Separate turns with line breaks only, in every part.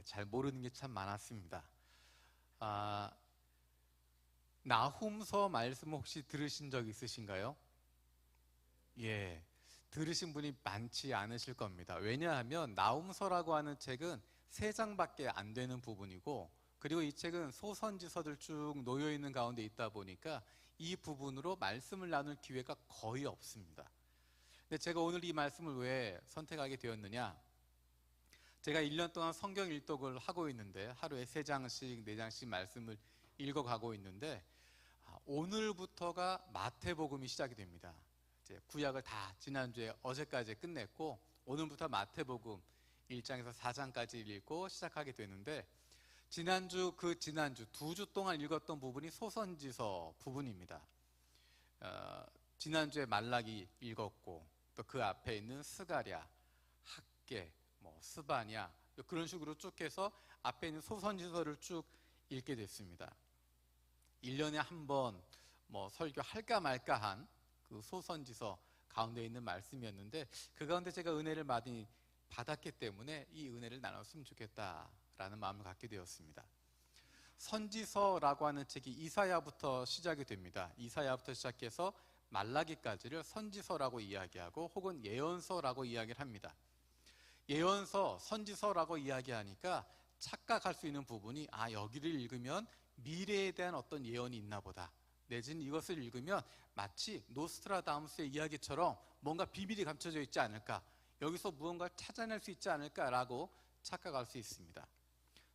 잘 모르는 게 참 많았습니다. 아, 나훔서 말씀 혹시 들으신 적 있으신가요? 예, 들으신 분이 많지 않으실 겁니다. 왜냐하면 나훔서라고 하는 책은 세 장밖에 안 되는 부분이고, 그리고 이 책은 소선지서들 쭉 놓여 있는 가운데 있다 보니까 이 부분으로 말씀을 나눌 기회가 거의 없습니다. 근데 제가 오늘 이 말씀을 왜 선택하게 되었느냐? 제가 1년 동안 성경 일독을 하고 있는데 하루에 3장씩 4장씩 말씀을 읽어가고 있는데 오늘부터가 마태복음이 시작이 됩니다. 이제 구약을 다 지난주에 어제까지 끝냈고 오늘부터 마태복음 1장에서 4장까지 읽고 시작하게 되는데 지난주 2주 동안 읽었던 부분이 소선지서 부분입니다. 지난주에 말라기 읽었고 또 그 앞에 있는 스가랴, 학개, 스바냐 그런 식으로 쭉 해서 앞에 있는 소선지서를 쭉 읽게 됐습니다. 1년에 한 번 설교할까 말까 한 그 소선지서 가운데 있는 말씀이었는데 그 가운데 제가 은혜를 많이 받았기 때문에 이 은혜를 나눴으면 좋겠다라는 마음을 갖게 되었습니다. 선지서라고 하는 책이 이사야부터 시작이 됩니다. 이사야부터 시작해서 말라기까지를 선지서라고 이야기하고 혹은 예언서라고 이야기를 합니다. 예언서, 선지서라고 이야기하니까 착각할 수 있는 부분이 여기를 읽으면 미래에 대한 어떤 예언이 있나 보다, 내지는 이것을 읽으면 마치 노스트라다무스의 이야기처럼 뭔가 비밀이 감춰져 있지 않을까, 여기서 무언가를 찾아낼 수 있지 않을까라고 착각할 수 있습니다.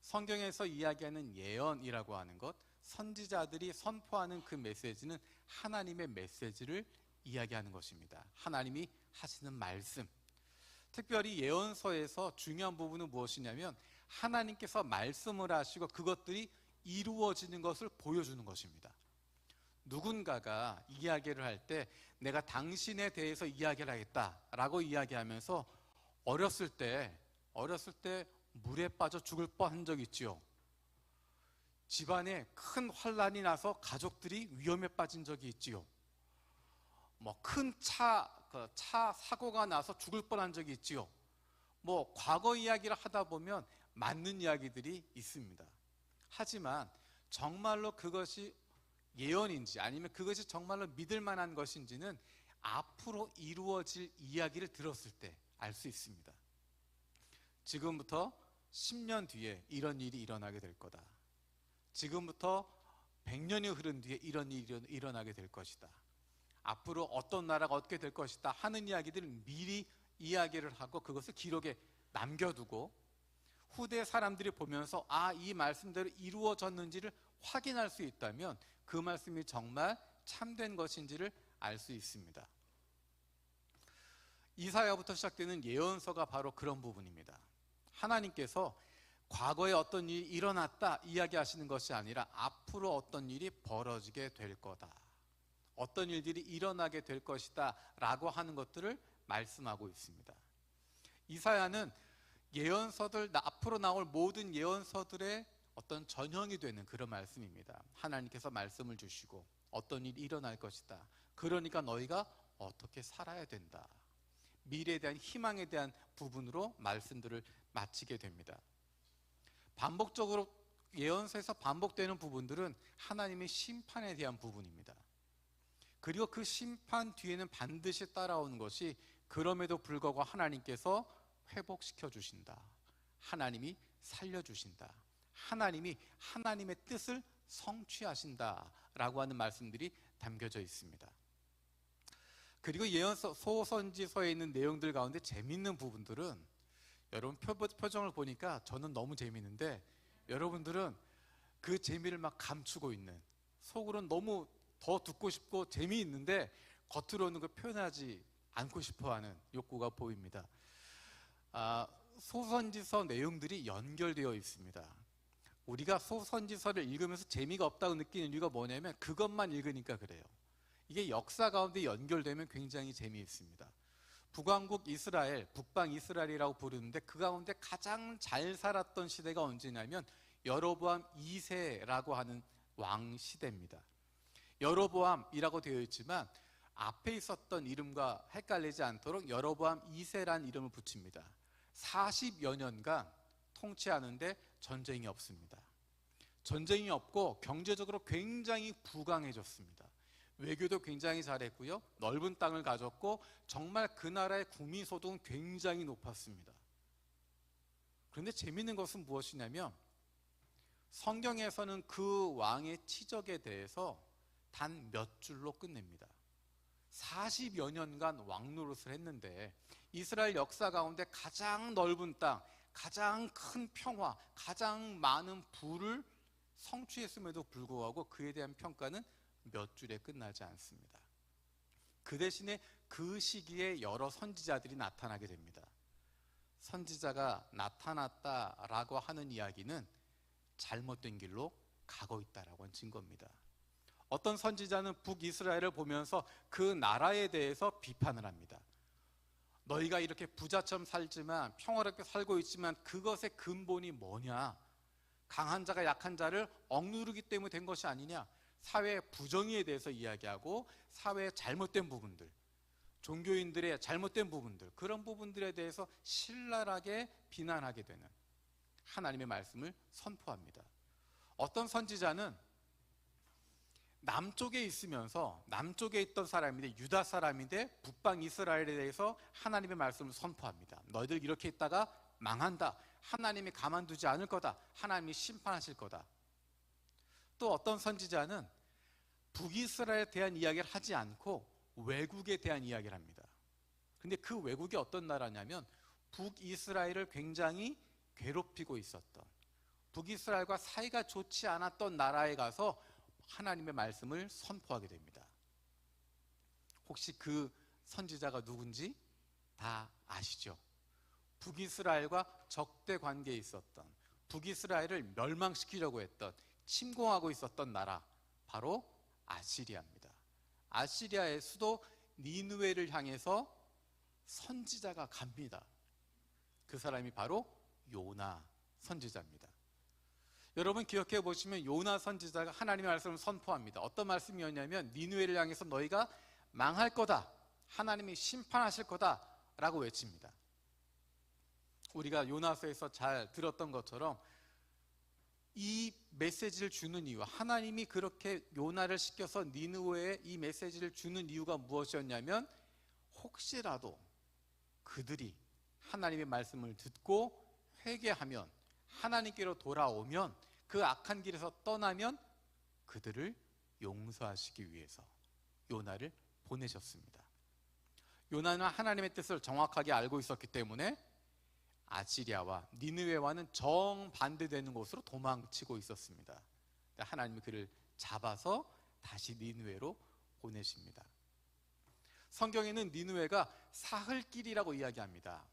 성경에서 이야기하는 예언이라고 하는 것, 선지자들이 선포하는 그 메시지는 하나님의 메시지를 이야기하는 것입니다. 하나님이 하시는 말씀. 특별히 예언서에서 중요한 부분은 무엇이냐면 하나님께서 말씀을 하시고 그것들이 이루어지는 것을 보여주는 것입니다. 누군가가 이야기를 할 때 내가 당신에 대해서 이야기를 하겠다라고 이야기하면서 어렸을 때 물에 빠져 죽을 뻔한 적 있지요. 집안에 큰 환란이 나서 가족들이 위험에 빠진 적이 있지요. 큰 차 사고가 나서 죽을 뻔한 적이 있지요. 과거 이야기를 하다 보면 맞는 이야기들이 있습니다. 하지만 정말로 그것이 예언인지 아니면 그것이 정말로 믿을 만한 것인지는 앞으로 이루어질 이야기를 들었을 때 알 수 있습니다. 지금부터 10년 뒤에 이런 일이 일어나게 될 거다. 지금부터 100년이 흐른 뒤에 이런 일이 일어나게 될 것이다. 앞으로 어떤 나라가 어떻게 될 것이다 하는 이야기들을 미리 이야기를 하고 그것을 기록에 남겨두고 후대 사람들이 보면서 이 말씀대로 이루어졌는지를 확인할 수 있다면 그 말씀이 정말 참된 것인지를 알 수 있습니다. 이사야부터 시작되는 예언서가 바로 그런 부분입니다. 하나님께서 과거에 어떤 일이 일어났다 이야기하시는 것이 아니라 앞으로 어떤 일이 벌어지게 될 거다, 어떤 일들이 일어나게 될 것이다 라고 하는 것들을 말씀하고 있습니다. 이사야는 예언서들, 앞으로 나올 모든 예언서들의 어떤 전형이 되는 그런 말씀입니다. 하나님께서 말씀을 주시고 어떤 일이 일어날 것이다, 그러니까 너희가 어떻게 살아야 된다, 미래에 대한 희망에 대한 부분으로 말씀들을 마치게 됩니다. 반복적으로 예언서에서 반복되는 부분들은 하나님의 심판에 대한 부분입니다. 그리고 그 심판 뒤에는 반드시 따라오는 것이 그럼에도 불구하고 하나님께서 회복시켜 주신다, 하나님이 살려주신다, 하나님이 하나님의 뜻을 성취하신다 라고 하는 말씀들이 담겨져 있습니다. 그리고 예언서, 소선지서에 있는 내용들 가운데 재미있는 부분들은 여러분 표정을 보니까 저는 너무 재미있는데 여러분들은 그 재미를 막 감추고 있는, 속으로는 너무 더 듣고 싶고 재미있는데 겉으로는 그 표현하지 않고 싶어하는 욕구가 보입니다. 소선지서 내용들이 연결되어 있습니다. 우리가 소선지서를 읽으면서 재미가 없다고 느끼는 이유가 뭐냐면 그것만 읽으니까 그래요. 이게 역사 가운데 연결되면 굉장히 재미있습니다. 북왕국 이스라엘, 북방 이스라엘이라고 부르는데 그 가운데 가장 잘 살았던 시대가 언제냐면 여로보암 2세라고 하는 왕 시대입니다. 여로보암이라고 되어 있지만 앞에 있었던 이름과 헷갈리지 않도록 여로보암 2세라는 이름을 붙입니다. 40여 년간 통치하는데 전쟁이 없습니다. 전쟁이 없고 경제적으로 굉장히 부강해졌습니다. 외교도 굉장히 잘했고요. 넓은 땅을 가졌고 정말 그 나라의 국민 소득은 굉장히 높았습니다. 그런데 재미있는 것은 무엇이냐면 성경에서는 그 왕의 치적에 대해서 단 몇 줄로 끝냅니다. 40여 년간 왕노릇을 했는데 이스라엘 역사 가운데 가장 넓은 땅, 가장 큰 평화, 가장 많은 부를 성취했음에도 불구하고 그에 대한 평가는 몇 줄에 끝나지 않습니다. 그 대신에 그 시기에 여러 선지자들이 나타나게 됩니다. 선지자가 나타났다라고 하는 이야기는 잘못된 길로 가고 있다라고 하는 증거입니다. 어떤 선지자는 북이스라엘을 보면서 그 나라에 대해서 비판을 합니다. 너희가 이렇게 부자처럼 살지만 평화롭게 살고 있지만 그것의 근본이 뭐냐? 강한 자가 약한 자를 억누르기 때문에 된 것이 아니냐? 사회의 부정의에 대해서 이야기하고 사회의 잘못된 부분들, 종교인들의 잘못된 부분들, 그런 부분들에 대해서 신랄하게 비난하게 되는 하나님의 말씀을 선포합니다. 어떤 선지자는 남쪽에 있으면서 남쪽에 있던 사람인데 유다 사람인데 북방 이스라엘에 대해서 하나님의 말씀을 선포합니다. 너희들 이렇게 있다가 망한다. 하나님이 가만두지 않을 거다. 하나님이 심판하실 거다. 또 어떤 선지자는 북이스라엘에 대한 이야기를 하지 않고 외국에 대한 이야기를 합니다. 근데 그 외국이 어떤 나라냐면 북이스라엘을 굉장히 괴롭히고 있었던, 북이스라엘과 사이가 좋지 않았던 나라에 가서 하나님의 말씀을 선포하게 됩니다. 혹시 그 선지자가 누군지 다 아시죠? 북이스라엘과 적대 관계에 있었던, 북이스라엘을 멸망시키려고 했던, 침공하고 있었던 나라, 바로 아시리아입니다. 아시리아의 수도 니느웨를 향해서 선지자가 갑니다. 그 사람이 바로 요나 선지자입니다. 여러분 기억해 보시면 요나 선지자가 하나님의 말씀을 선포합니다. 어떤 말씀이었냐면 니느웨를 향해서 너희가 망할 거다, 하나님이 심판하실 거다 라고 외칩니다. 우리가 요나서에서 잘 들었던 것처럼 이 메시지를 주는 이유, 하나님이 그렇게 요나를 시켜서 니느웨에 이 메시지를 주는 이유가 무엇이었냐면 혹시라도 그들이 하나님의 말씀을 듣고 회개하면, 하나님께로 돌아오면, 그 악한 길에서 떠나면 그들을 용서하시기 위해서 요나를 보내셨습니다. 요나는 하나님의 뜻을 정확하게 알고 있었기 때문에 아시리아와 니느웨와는 정반대되는 곳으로 도망치고 있었습니다. 하나님이 그를 잡아서 다시 니느웨로 보내십니다. 성경에는 니느웨가 사흘길이라고 이야기합니다.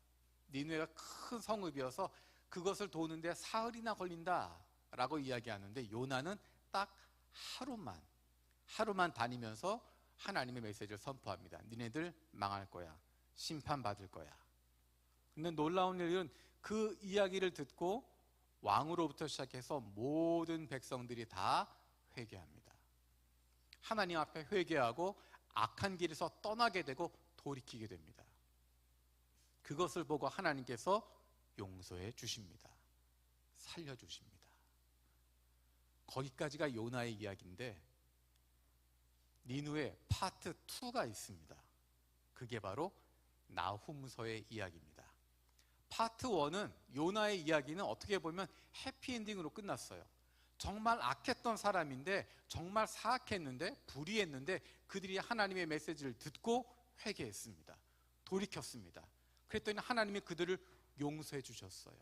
니느웨가 큰 성읍이어서 그것을 도는데 사흘이나 걸린다라고 이야기하는데 요나는 딱 하루만 다니면서 하나님의 메시지를 선포합니다. 니네들 망할 거야. 심판받을 거야. 근데 놀라운 일은 그 이야기를 듣고 왕으로부터 시작해서 모든 백성들이 다 회개합니다. 하나님 앞에 회개하고 악한 길에서 떠나게 되고 돌이키게 됩니다. 그것을 보고 하나님께서 용서해 주십니다. 살려주십니다. 거기까지가 요나의 이야기인데 니느웨 파트 2가 있습니다. 그게 바로 나훔서의 이야기입니다. 파트 1은 요나의 이야기는 어떻게 보면 해피엔딩으로 끝났어요. 정말 악했던 사람인데, 정말 사악했는데, 불의했는데 그들이 하나님의 메시지를 듣고 회개했습니다. 돌이켰습니다. 그랬더니 하나님이 그들을 용서해 주셨어요.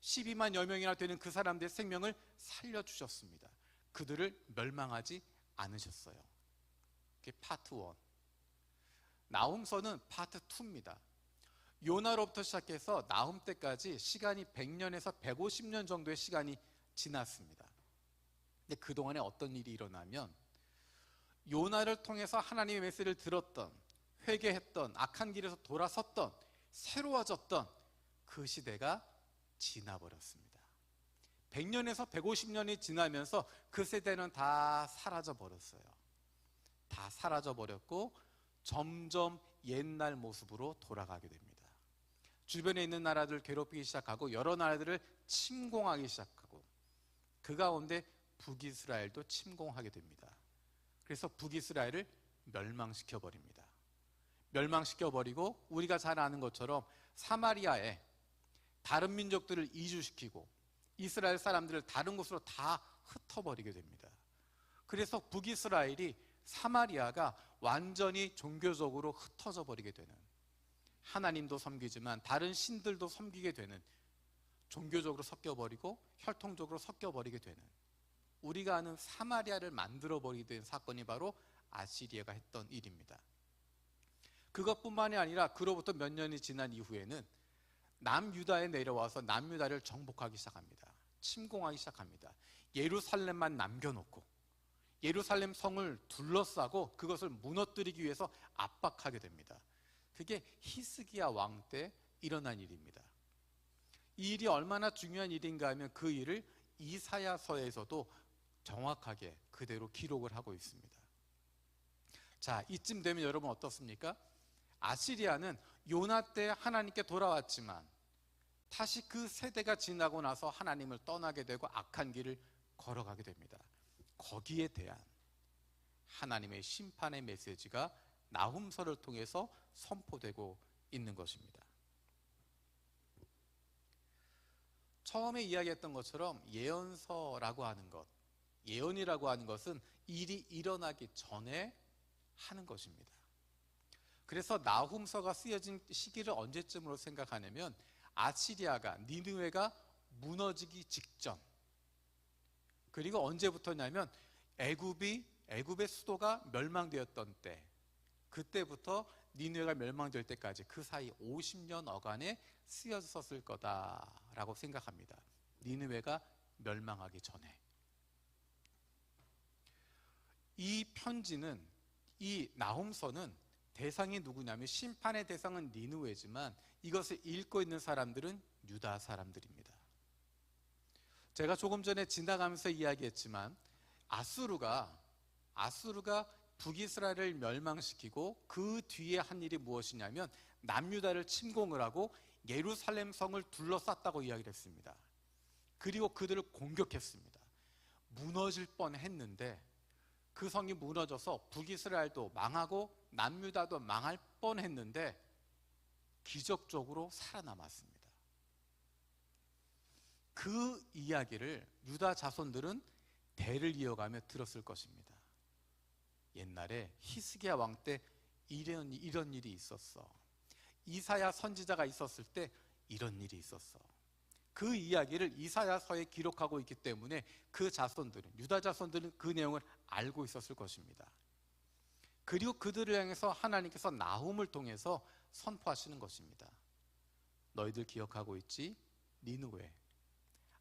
12만여 명이나 되는 그 사람들의 생명을 살려주셨습니다. 그들을 멸망하지 않으셨어요. 그게 파트 1. 나훔서는 파트 2입니다. 요나로부터 시작해서 나훔 때까지 시간이 100년에서 150년 정도의 시간이 지났습니다. 근데 그동안에 어떤 일이 일어나면 요나를 통해서 하나님의 메시지를 들었던, 회개했던, 악한 길에서 돌아섰던, 새로워졌던 그 시대가 지나버렸습니다. 100년에서 150년이 지나면서 그 세대는 다 사라져버렸어요. 다 사라져버렸고 점점 옛날 모습으로 돌아가게 됩니다. 주변에 있는 나라들을 괴롭히기 시작하고 여러 나라들을 침공하기 시작하고 그 가운데 북이스라엘도 침공하게 됩니다. 그래서 북이스라엘을 멸망시켜버립니다. 멸망시켜버리고 우리가 잘 아는 것처럼 사마리아에 다른 민족들을 이주시키고 이스라엘 사람들을 다른 곳으로 다 흩어버리게 됩니다. 그래서 북이스라엘이 사마리아가 완전히 종교적으로 흩어져 버리게 되는, 하나님도 섬기지만 다른 신들도 섬기게 되는, 종교적으로 섞여버리고 혈통적으로 섞여버리게 되는, 우리가 아는 사마리아를 만들어버리게 된 사건이 바로 아시리아가 했던 일입니다. 그것뿐만이 아니라 그로부터 몇 년이 지난 이후에는 남유다에 내려와서 남유다를 정복하기 시작합니다. 침공하기 시작합니다. 예루살렘만 남겨놓고 예루살렘 성을 둘러싸고 그것을 무너뜨리기 위해서 압박하게 됩니다. 그게 히스기야 왕 때 일어난 일입니다. 이 일이 얼마나 중요한 일인가 하면 그 일을 이사야서에서도 정확하게 그대로 기록을 하고 있습니다. 자, 이쯤 되면 여러분 어떻습니까? 아시리아는 요나 때 하나님께 돌아왔지만 다시 그 세대가 지나고 나서 하나님을 떠나게 되고 악한 길을 걸어가게 됩니다. 거기에 대한 하나님의 심판의 메시지가 나훔서를 통해서 선포되고 있는 것입니다. 처음에 이야기했던 것처럼 예언서라고 하는 것, 예언이라고 하는 것은 일이 일어나기 전에 하는 것입니다. 그래서 나훔서가 쓰여진 시기를 언제쯤으로 생각하냐면 아시리아가, 니느웨가 무너지기 직전, 그리고 언제부터냐면 애굽의 수도가 멸망되었던 때, 그때부터 니느웨가 멸망될 때까지 그 사이 50년 어간에 쓰여졌을 거다라고 생각합니다. 니느웨가 멸망하기 전에. 이 편지는, 이 나훔서는 대상이 누구냐면 심판의 대상은 니느웨지만 이것을 읽고 있는 사람들은 유다 사람들입니다. 제가 조금 전에 지나가면서 이야기했지만 아수르가 북이스라엘을 멸망시키고 그 뒤에 한 일이 무엇이냐면 남유다를 침공을 하고 예루살렘 성을 둘러쌌다고 이야기를 했습니다. 그리고 그들을 공격했습니다. 무너질 뻔했는데 그 성이 무너져서 북이스라엘도 망하고 남유다도 망할 뻔했는데 기적적으로 살아남았습니다. 그 이야기를 유다 자손들은 대를 이어가며 들었을 것입니다. 옛날에 히스기야 왕 때 이런 일이 있었어. 이사야 선지자가 있었을 때 이런 일이 있었어. 그 이야기를 이사야서에 기록하고 있기 때문에 그 자손들은, 유다 자손들은 그 내용을 알고 있었을 것입니다. 그리고 그들을 향해서 하나님께서 나훔을 통해서 선포하시는 것입니다. 너희들 기억하고 있지? 니느웨,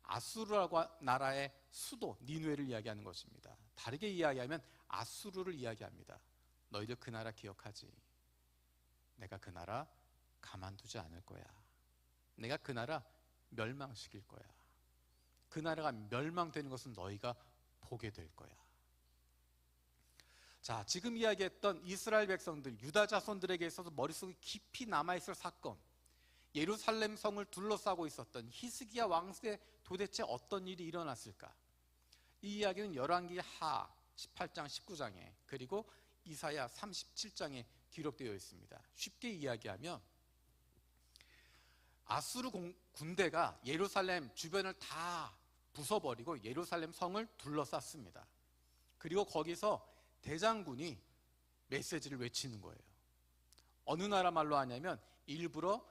아수르라고 나라의 수도 니느웨를 이야기하는 것입니다. 다르게 이야기하면 아수르를 이야기합니다. 너희들 그 나라 기억하지? 내가 그 나라 가만두지 않을 거야. 내가 그 나라 멸망시킬 거야. 그 나라가 멸망되는 것은 너희가 보게 될 거야. 자, 지금 이야기했던 이스라엘 백성들, 유다 자손들에게 있어서 머릿속에 깊이 남아있을 사건, 예루살렘 성을 둘러싸고 있었던 히스기야 왕 때 도대체 어떤 일이 일어났을까? 이 이야기는 열왕기 하 18장 19장에 그리고 이사야 37장에 기록되어 있습니다. 쉽게 이야기하면 아수르 군대가 예루살렘 주변을 다 부숴버리고 예루살렘 성을 둘러쌌습니다. 그리고 거기서 대장군이 메시지를 외치는 거예요. 어느 나라 말로 하냐면 일부러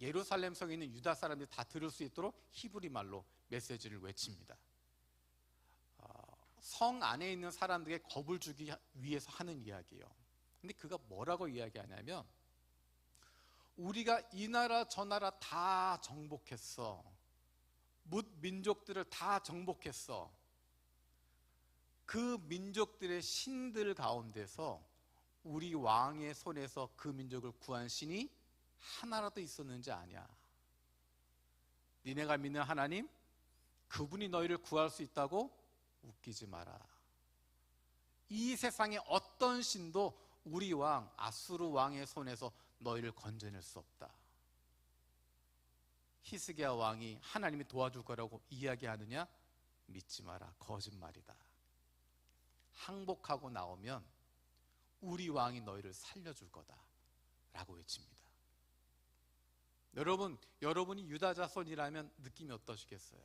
예루살렘 성에 있는 유다 사람들이 다 들을 수 있도록 히브리 말로 메시지를 외칩니다. 성 안에 있는 사람들에게 겁을 주기 위해서 하는 이야기예요. 근데 그가 뭐라고 이야기하냐면 우리가 이 나라 저 나라 다 정복했어. 뭇 민족들을 다 정복했어. 그 민족들의 신들 가운데서 우리 왕의 손에서 그 민족을 구한 신이 하나라도 있었는지 아냐? 니네가 믿는 하나님, 그분이 너희를 구할 수 있다고? 웃기지 마라. 이 세상에 어떤 신도 우리 왕 아수르 왕의 손에서 너희를 건져낼 수 없다. 히스기야 왕이 하나님이 도와줄 거라고 이야기하느냐? 믿지 마라. 거짓말이다. 항복하고 나오면 우리 왕이 너희를 살려줄 거다 라고 외칩니다. 여러분이 유다 자손이라면 느낌이 어떠시겠어요?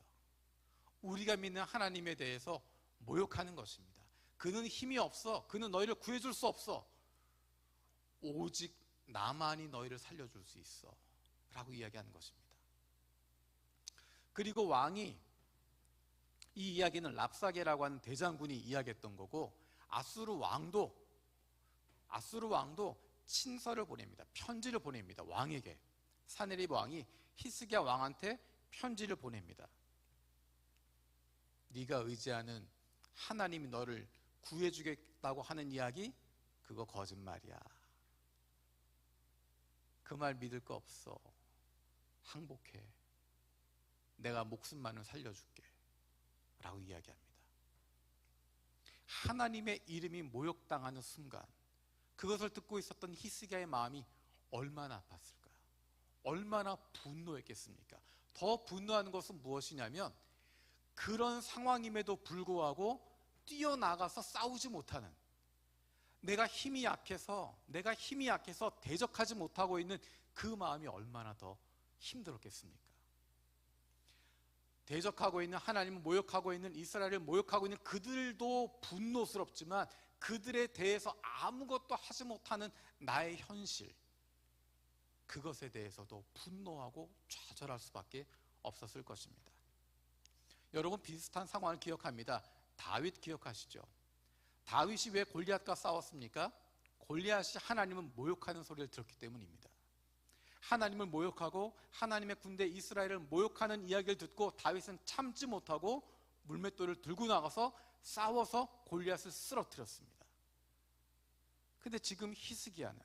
우리가 믿는 하나님에 대해서 모욕하는 것입니다. 그는 힘이 없어. 그는 너희를 구해줄 수 없어. 오직 나만이 너희를 살려줄 수 있어 라고 이야기하는 것입니다. 그리고 왕이, 이 이야기는 랍사게라고 하는 대장군이 이야기했던 거고, 아수르 왕도 친서를 보냅니다. 편지를 보냅니다. 왕에게. 사네립 왕이 히스기야 왕한테 편지를 보냅니다. 네가 의지하는 하나님이 너를 구해주겠다고 하는 이야기, 그거 거짓말이야. 그 말 믿을 거 없어. 항복해. 내가 목숨만을 살려줄게 라고 이야기합니다. 하나님의 이름이 모욕당하는 순간, 그것을 듣고 있었던 히스기야의 마음이 얼마나 아팠을까요? 얼마나 분노했겠습니까? 더 분노하는 것은 무엇이냐면, 그런 상황임에도 불구하고 뛰어나가서 싸우지 못하는, 내가 힘이 약해서 대적하지 못하고 있는 그 마음이 얼마나 더 힘들었겠습니까? 대적하고 있는 하나님을 모욕하고 있는, 이스라엘을 모욕하고 있는 그들도 분노스럽지만, 그들에 대해서 아무것도 하지 못하는 나의 현실, 그것에 대해서도 분노하고 좌절할 수밖에 없었을 것입니다. 여러분, 비슷한 상황을 기억합니다. 다윗 기억하시죠? 다윗이 왜 골리앗과 싸웠습니까? 골리앗이 하나님을 모욕하는 소리를 들었기 때문입니다. 하나님을 모욕하고 하나님의 군대 이스라엘을 모욕하는 이야기를 듣고 다윗은 참지 못하고 물맷돌을 들고 나가서 싸워서 골리앗을 쓰러뜨렸습니다. 근데 지금 히스기야는,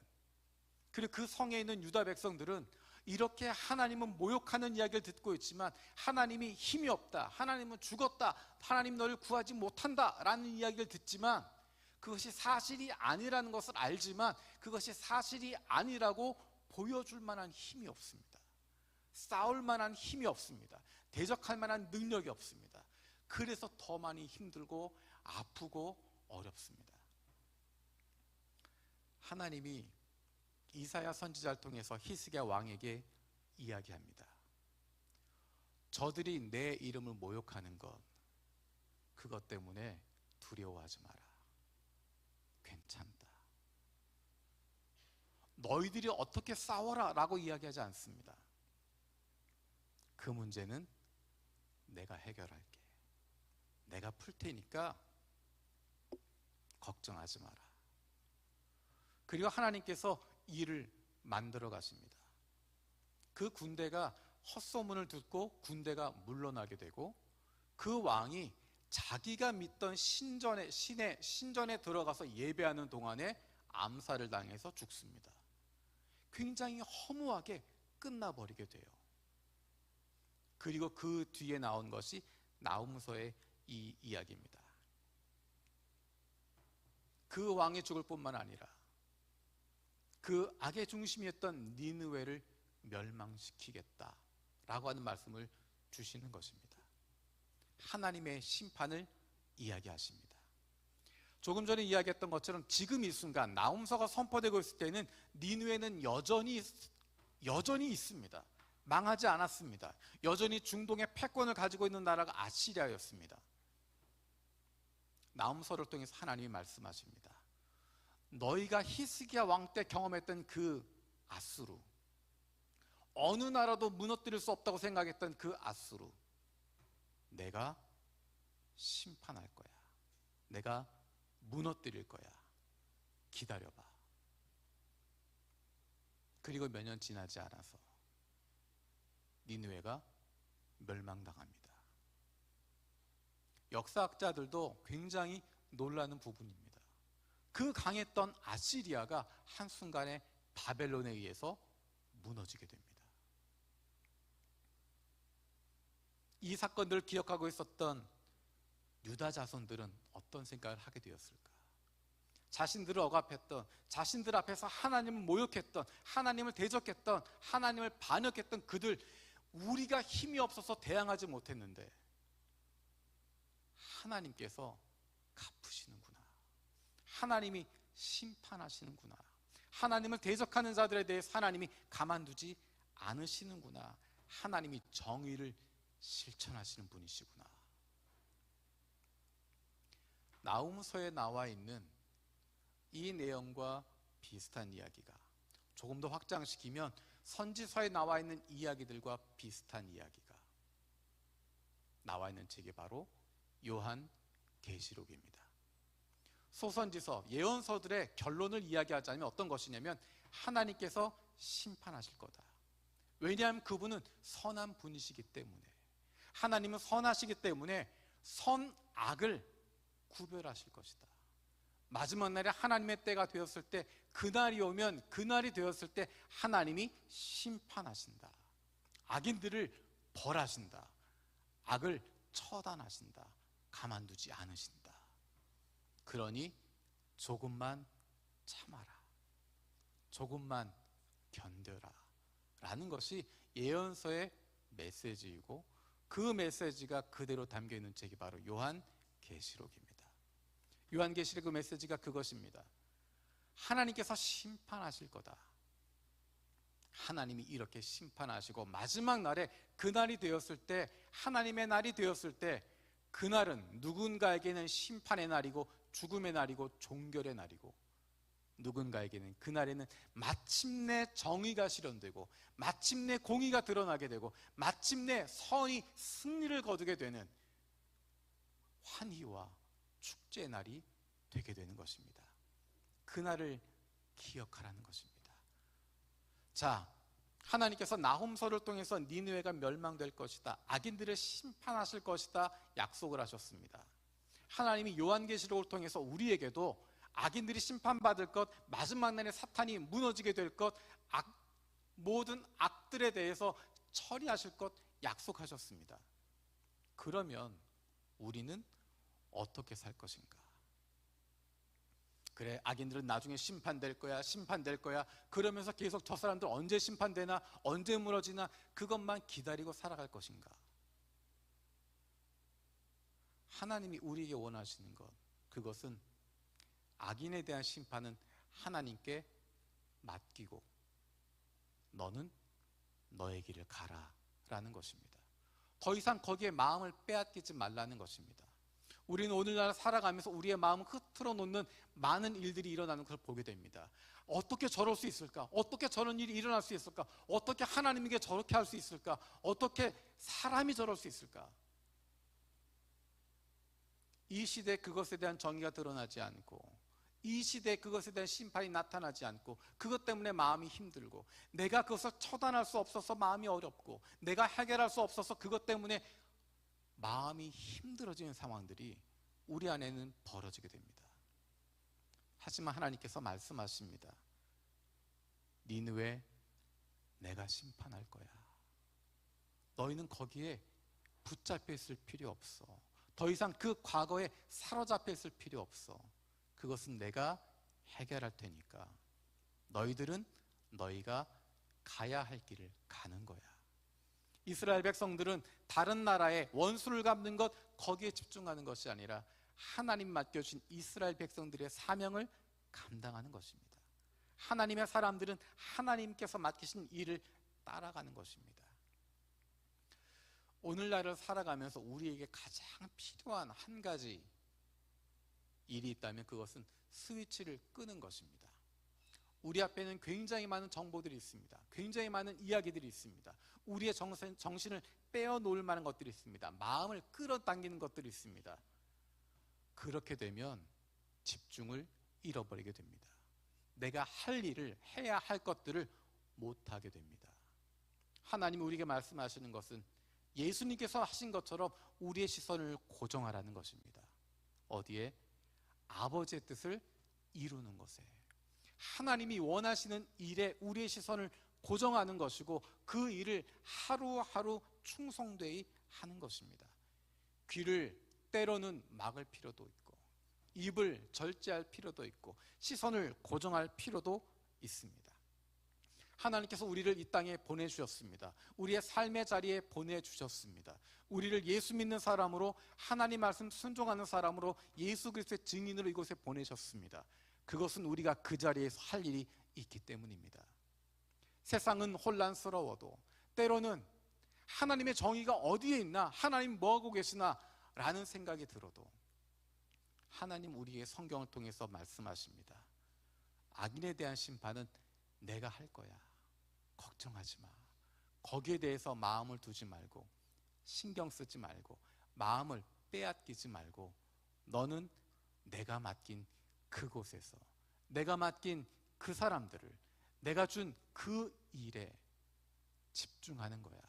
그리고 그 성에 있는 유다 백성들은 이렇게 하나님은 모욕하는 이야기를 듣고 있지만, 하나님이 힘이 없다, 하나님은 죽었다, 하나님 너를 구하지 못한다 라는 이야기를 듣지만, 그것이 사실이 아니라는 것을 알지만 그것이 사실이 아니라고 보여줄 만한 힘이 없습니다. 싸울 만한 힘이 없습니다. 대적할 만한 능력이 없습니다. 그래서 더 많이 힘들고 아프고 어렵습니다. 하나님이 이사야 선지자를 통해서 히스기야 왕에게 이야기합니다. 저들이 내 이름을 모욕하는 것, 그것 때문에 두려워하지 마라. 괜찮다. 너희들이 어떻게 싸워라 라고 이야기하지 않습니다. 그 문제는 내가 해결할게. 내가 풀 테니까 걱정하지 마라. 그리고 하나님께서 일을 만들어 가십니다. 그 군대가 헛소문을 듣고 군대가 물러나게 되고, 그 왕이 자기가 믿던 신전에 들어가서 예배하는 동안에 암살을 당해서 죽습니다. 굉장히 허무하게 끝나버리게 돼요. 그리고 그 뒤에 나온 것이 나훔서의 이 이야기입니다. 그 왕이 죽을 뿐만 아니라 그 악의 중심이었던 니느웨를 멸망시키겠다라고 하는 말씀을 주시는 것입니다. 하나님의 심판을 이야기하십니다. 조금 전에 이야기했던 것처럼 지금 이 순간 나훔서가 선포되고 있을 때는 니느웨는 여전히 있습니다. 망하지 않았습니다. 여전히 중동의 패권을 가지고 있는 나라가 아시리아였습니다. 나훔서를 통해서 하나님이 말씀하십니다. 너희가 히스기야 왕 때 경험했던 그 아수르, 어느 나라도 무너뜨릴 수 없다고 생각했던 그 아수르, 내가 심판할 거야. 내가 무너뜨릴 거야. 기다려봐. 그리고 몇 년 지나지 않아서 니느웨가 멸망당합니다. 역사학자들도 굉장히 놀라는 부분입니다. 그 강했던 아시리아가 한순간에 바벨론에 의해서 무너지게 됩니다. 이 사건들을 기억하고 있었던 유다 자손들은 어떤 생각을 하게 되었을까? 자신들을 억압했던, 자신들 앞에서 하나님을 모욕했던, 하나님을 대적했던, 하나님을 반역했던 그들, 우리가 힘이 없어서 대항하지 못했는데 하나님께서 갚으시는구나. 하나님이 심판하시는구나. 하나님을 대적하는 자들에 대해서 하나님이 가만두지 않으시는구나. 하나님이 정의를 실천하시는 분이시구나. 나훔서에 나와 있는 이 내용과 비슷한 이야기가, 조금 더 확장시키면 선지서에 나와 있는 이야기들과 비슷한 이야기가 나와 있는 책이 바로 요한계시록입니다. 소선지서, 예언서들의 결론을 이야기하자면 어떤 것이냐면 하나님께서 심판하실 거다. 왜냐하면 그분은 선한 분이시기 때문에, 하나님은 선하시기 때문에 선악을 구별하실 것이다. 마지막 날에 하나님의 때가 되었을 때, 그날이 오면, 그날이 되었을 때 하나님이 심판하신다. 악인들을 벌하신다. 악을 처단하신다. 가만두지 않으신다. 그러니 조금만 참아라. 조금만 견뎌라. 라는 것이 예언서의 메시지이고, 그 메시지가 그대로 담겨있는 책이 바로 요한계시록입니다. 요한계시록 그 메시지가 그것입니다. 하나님께서 심판하실 거다. 하나님이 이렇게 심판하시고 마지막 날에 그날이 되었을 때, 하나님의 날이 되었을 때, 그날은 누군가에게는 심판의 날이고 죽음의 날이고 종결의 날이고, 누군가에게는 그날에는 마침내 정의가 실현되고 마침내 공의가 드러나게 되고 마침내 선이 승리를 거두게 되는 환희와 축제의 날이 되게 되는 것입니다. 그날을 기억하라는 것입니다. 자, 하나님께서 나훔서를 통해서 니느웨가 멸망될 것이다, 악인들을 심판하실 것이다 약속을 하셨습니다. 하나님이 요한계시록을 통해서 우리에게도 악인들이 심판받을 것, 마지막 날에 사탄이 무너지게 될 것, 모든 악들에 대해서 처리하실 것 약속하셨습니다. 그러면 우리는 어떻게 살 것인가? 그래, 악인들은 나중에 심판될 거야, 심판될 거야, 그러면서 계속 저 사람들 언제 심판되나, 언제 무너지나 그것만 기다리고 살아갈 것인가? 하나님이 우리에게 원하시는 것, 그것은 악인에 대한 심판은 하나님께 맡기고 너는 너의 길을 가라 라는 것입니다. 더 이상 거기에 마음을 빼앗기지 말라는 것입니다. 우리는 오늘날 살아가면서 우리의 마음을 흐트러 놓는 많은 일들이 일어나는 것을 보게 됩니다. 어떻게 저럴 수 있을까? 어떻게 저런 일이 일어날 수 있을까? 어떻게 하나님에게 저렇게 할 수 있을까? 어떻게 사람이 저럴 수 있을까? 이 시대에 그것에 대한 정의가 드러나지 않고, 이 시대에 그것에 대한 심판이 나타나지 않고, 그것 때문에 마음이 힘들고, 내가 그것을 처단할 수 없어서 마음이 어렵고, 내가 해결할 수 없어서 그것 때문에 마음이 힘들어지는 상황들이 우리 안에는 벌어지게 됩니다. 하지만 하나님께서 말씀하십니다. 니느웨, 내가 심판할 거야. 너희는 거기에 붙잡혀 있을 필요 없어. 더 이상 그 과거에 사로잡혀 있을 필요 없어. 그것은 내가 해결할 테니까 너희들은 너희가 가야 할 길을 가는 거야. 이스라엘 백성들은 다른 나라의 원수를 갚는 것, 거기에 집중하는 것이 아니라 하나님 맡겨주신 이스라엘 백성들의 사명을 감당하는 것입니다. 하나님의 사람들은 하나님께서 맡기신 일을 따라가는 것입니다. 오늘날을 살아가면서 우리에게 가장 필요한 한 가지 일이 있다면 그것은 스위치를 끄는 것입니다. 우리 앞에는 굉장히 많은 정보들이 있습니다. 굉장히 많은 이야기들이 있습니다. 우리의 정신을 빼어놓을 만한 것들이 있습니다. 마음을 끌어당기는 것들이 있습니다. 그렇게 되면 집중을 잃어버리게 됩니다. 내가 할 일을, 해야 할 것들을 못하게 됩니다. 하나님이 우리에게 말씀하시는 것은 예수님께서 하신 것처럼 우리의 시선을 고정하라는 것입니다. 어디에? 아버지의 뜻을 이루는 것에, 하나님이 원하시는 일에 우리의 시선을 고정하는 것이고, 그 일을 하루하루 충성되이 하는 것입니다. 귀를 때로는 막을 필요도 있고, 입을 절제할 필요도 있고, 시선을 고정할 필요도 있습니다. 하나님께서 우리를 이 땅에 보내주셨습니다. 우리의 삶의 자리에 보내주셨습니다. 우리를 예수 믿는 사람으로, 하나님 말씀 순종하는 사람으로, 예수 그리스도의 증인으로 이곳에 보내셨습니다. 그것은 우리가 그 자리에서 할 일이 있기 때문입니다. 세상은 혼란스러워도, 때로는 하나님의 정의가 어디에 있나, 하나님 뭐하고 계시나 라는 생각이 들어도, 하나님 우리의 성경을 통해서 말씀하십니다. 악인에 대한 심판은 내가 할 거야. 걱정하지 마. 거기에 대해서 마음을 두지 말고, 신경 쓰지 말고, 마음을 빼앗기지 말고, 너는 내가 맡긴 그곳에서, 내가 맡긴 그 사람들을, 내가 준 그 일에 집중하는 거야.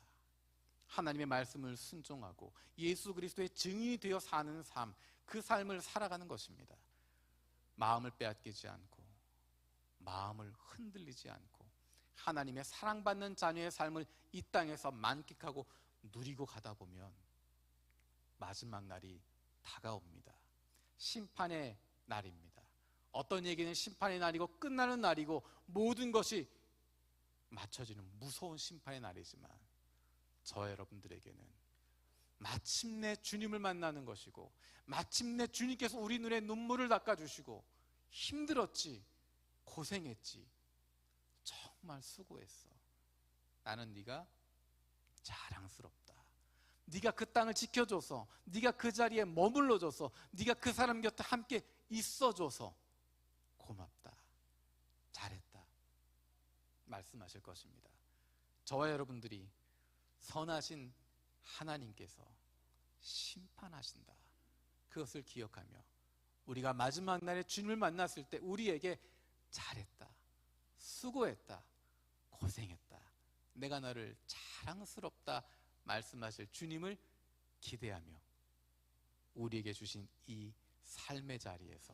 하나님의 말씀을 순종하고 예수 그리스도의 증인이 되어 사는 삶, 그 삶을 살아가는 것입니다. 마음을 빼앗기지 않고, 마음을 흔들리지 않고, 하나님의 사랑받는 자녀의 삶을 이 땅에서 만끽하고 누리고 가다 보면 마지막 날이 다가옵니다. 심판의 날입니다. 어떤 얘기는 심판의 날이고 끝나는 날이고 모든 것이 맞춰지는 무서운 심판의 날이지만, 저 여러분들에게는 마침내 주님을 만나는 것이고, 마침내 주님께서 우리 눈에 눈물을 닦아주시고, 힘들었지, 고생했지, 정말 수고했어, 나는 네가 자랑스럽다, 네가 그 땅을 지켜줘서, 네가 그 자리에 머물러줘서, 네가 그 사람 곁에 함께 있어줘서 고맙다, 잘했다 말씀하실 것입니다. 저와 여러분들이 선하신 하나님께서 심판하신다, 그것을 기억하며 우리가 마지막 날에 주님을 만났을 때 우리에게 잘했다, 수고했다, 고생했다, 내가 너를 자랑스럽다 말씀하실 주님을 기대하며 우리에게 주신 이 삶의 자리에서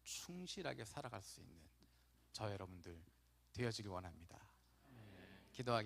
충실하게 살아갈 수 있는 저 여러분들 되어지길 원합니다. 기도하겠습니다.